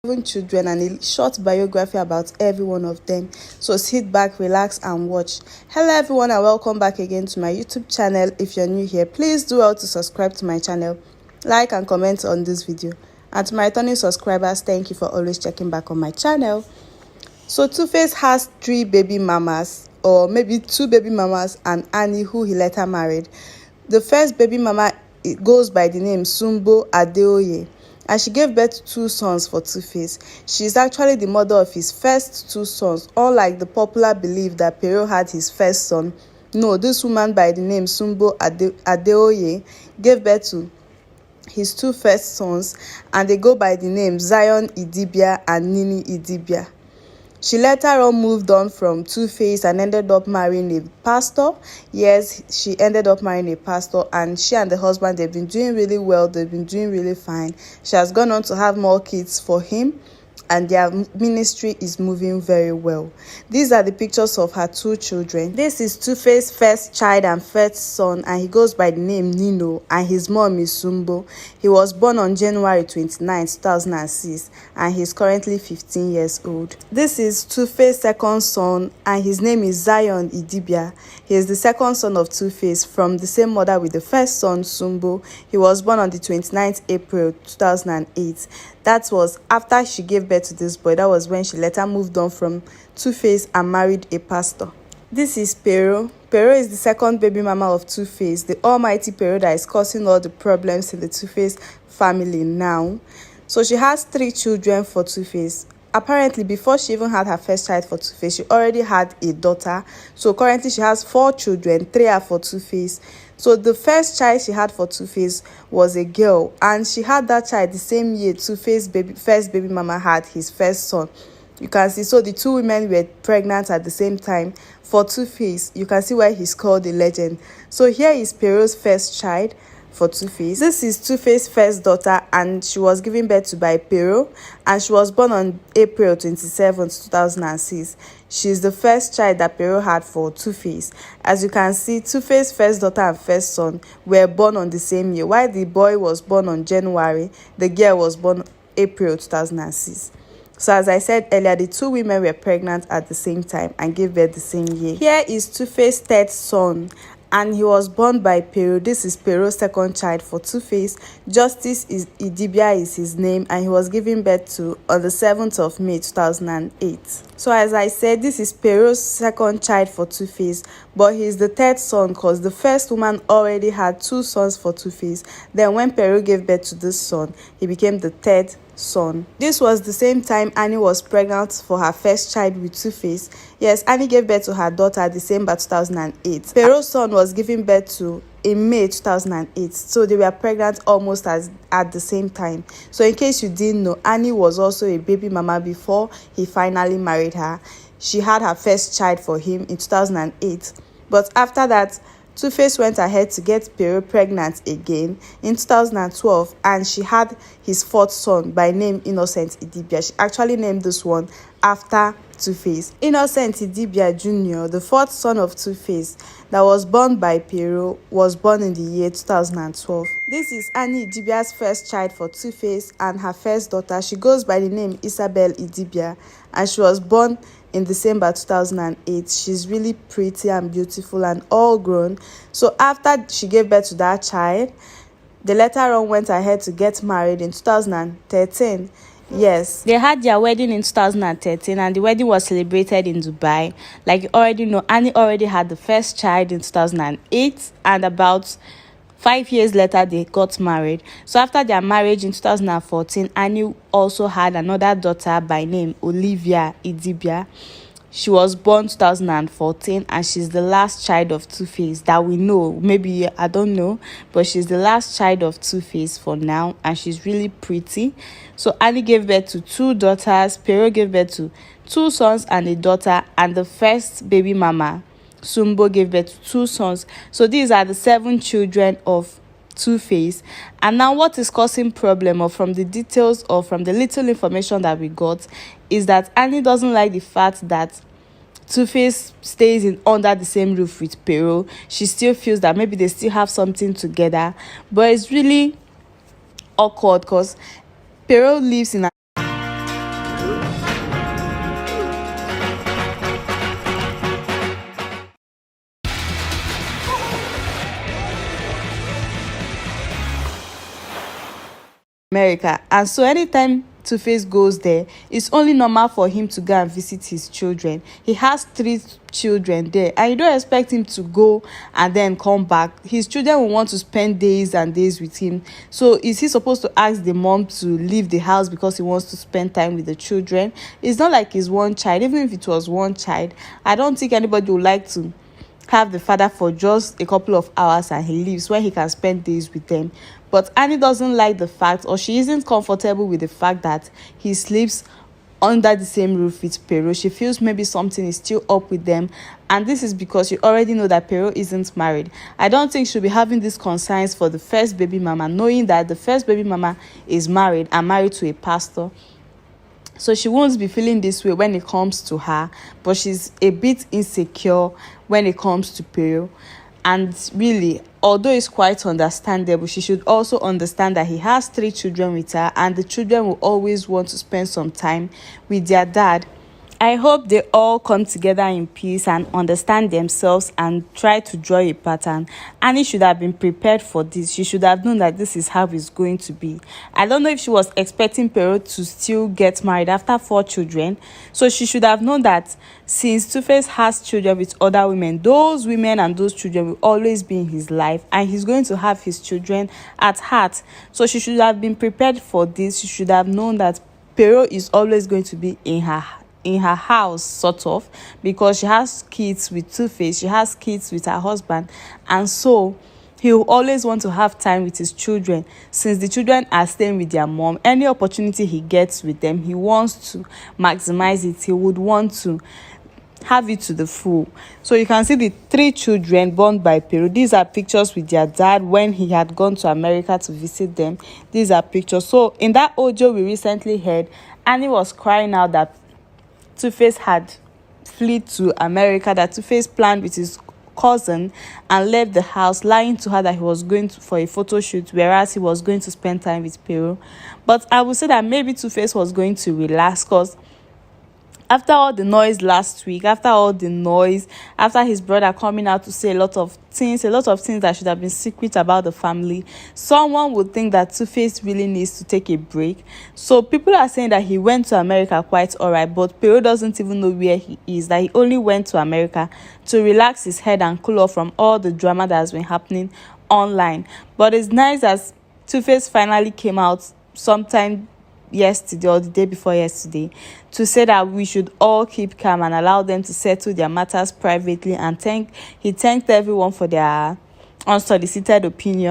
7 children and a short biography about every one of them. So sit back, relax and watch. Hello everyone and welcome back again to my YouTube channel. If you're new here, please do well to subscribe to my channel, like and comment on this video. And to my returning subscribers, thank you for always checking back on my channel. So TUFACE has 3 baby mamas, or maybe 2 baby mamas and Annie, who he later married. The first baby mama, it goes by the name Sumbo Adeoye, and she gave birth to 2 sons for TUFACE. She is actually the mother of his first 2 sons, unlike the popular belief that Pero had his first son. No, this woman by the name Sumbo Adeoye gave birth to his 2 first sons, and they go by the name Zion IDIBIA and Nini IDIBIA. She later on moved on from TUFACE and ended up marrying a pastor. Yes, she ended up marrying a pastor, and she and the husband, they've been doing really well. They've been doing really fine. She has gone on to have more kids for him, and their ministry is moving very well. These are the pictures of her 2 children. This is TUFACE's first child and first son, and he goes by the name Nino, and his mom is Sumbo. He was born on January 29, 2006, and he's currently 15 years old. This is TUFACE's second son, and his name is Zion IDIBIA. He is the second son of TUFACE from the same mother with the first son, Sumbo. He was born on the 29th April 2008. That was after she gave birth to this boy. That was when she later moved on from TUFACE and married a pastor. This is Pero. Pero is the second baby mama of TUFACE, the almighty Pero that is causing all the problems in the TUFACE family now. So she has 3 children for TUFACE. Apparently, before she even had her first child for TUFACE, she already had a daughter. So currently she has 4 children, 3 are for TUFACE. So the first child she had for TUFACE was a girl, and she had that child the same year TUFACE first baby mama had his first son. You can see, so the 2 women were pregnant at the same time for TUFACE. You can see why he's called a legend. So here is Pero's first child for TUFACE. This is TUFACE's first daughter, and she was given birth to by Pero, and she was born on April 27, 2006. She is the first child that Pero had for TUFACE. As you can see, TUFACE's first daughter and first son were born on the same year. While the boy was born on January, the girl was born April 2006. So as I said earlier, the 2 women were pregnant at the same time and gave birth the same year. Here is TUFACE's third son, and he was born by Pero. This is Pero's second child for TUFACE. Justice IDIBIA is his name, and he was given birth to on the 7th of May 2008. So as I said, this is Pero's second child for TUFACE, but he is the 3rd son because the first woman already had 2 sons for TUFACE. Then when Pero gave birth to this son, he became the 3rd son. This was the same time Annie was pregnant for her first child with TUFACE. Yes, Annie gave birth to her daughter December 2008. Pero's son was given birth to in May 2008, so they were pregnant almost at the same time. So in case you didn't know, Annie was also a baby mama before he finally married her. She had her first child for him in 2008, but after that TUFACE went ahead to get Pero pregnant again in 2012, and she had his 4th son by name Innocent IDIBIA. She actually named this one after TUFACE. Innocent IDIBIA Jr., the 4th son of TUFACE that was born by Pero, was born in the year 2012. This is Annie IDIBIA's first child for TUFACE and her first daughter. She goes by the name Isabel IDIBIA, and she was born in December 2008. She's really pretty and beautiful and all grown. So after she gave birth to that child, they later on went ahead to get married in 2013. Yes, they had their wedding in 2013, and the wedding was celebrated in Dubai. Like you already know, Annie already had the first child in 2008, and about 5 years later they got married. So after their marriage in 2014, Annie also had another daughter by name Olivia IDIBIA. She was born 2014, and she's the last child of TUFACE that we know. Maybe I don't know, but she's the last child of TUFACE for now, and she's really pretty. So Annie gave birth to 2 daughters, Pero gave birth to 2 sons and a daughter, and the first baby mama Sumbo gave birth to 2 sons. So these are the 7 children of TUFACE. And now what is causing problem, or from the details or from the little information that we got, is that Annie doesn't like the fact that TUFACE stays under the same roof with Pero. She still feels that maybe they still have something together, but it's really awkward because Pero lives in a America. And so anytime Two-Face goes there, it's only normal for him to go and visit his children. He has 3 children there, and you don't expect him to go and then come back. His children will want to spend days and days with him. So is he supposed to ask the mom to leave the house because he wants to spend time with the children? It's not like he's one child. Even if it was one child, I don't think anybody would like to have the father for just a couple of hours and he leaves when he can spend days with them. But Annie doesn't like the fact, or she isn't comfortable with the fact, that he sleeps under the same roof with Pero. She feels maybe something is still up with them, and this is because you already know that Pero isn't married. I don't think she'll be having these concerns for the first baby mama, knowing that the first baby mama is married and married to a pastor. So she won't be feeling this way when it comes to her, but she's a bit insecure when it comes to Pero. And really, although it's quite understandable, she should also understand that he has 3 children with her, and the children will always want to spend some time with their dad. I hope they all come together in peace and understand themselves and try to draw a pattern. Annie should have been prepared for this. She should have known that this is how it's going to be. I don't know if she was expecting Pero to still get married after 4 children. So she should have known that since Two-Face has children with other women, those women and those children will always be in his life, and he's going to have his children at heart. So she should have been prepared for this. She should have known that Pero is always going to be in her house, sort of, because she has kids with Two-Face, she has kids with her husband, and so he will always want to have time with his children. Since the children are staying with their mom, any opportunity he gets with them, he wants to maximize it. He would want to have it to the full. So you can see the 3 children born by Pero. These are pictures with their dad when he had gone to America to visit them. These are pictures. So in that audio we recently heard, Annie was crying out that Two-Face had fled to America, that Two-Face planned with his cousin and left the house, lying to her that he was going for a photo shoot, whereas he was going to spend time with Pero. But I would say that maybe Two-Face was going to relax, because after all the noise last week, after his brother coming out to say a lot of things that should have been secret about the family, someone would think that Two-Face really needs to take a break. So people are saying that he went to America quite alright, but Pero doesn't even know where he is, that he only went to America to relax his head and cool off from all the drama that has been happening online. But it's nice that Two-Face finally came out sometime yesterday or the day before yesterday to say that we should all keep calm and allow them to settle their matters privately, and he thanked everyone for their unsolicited opinion.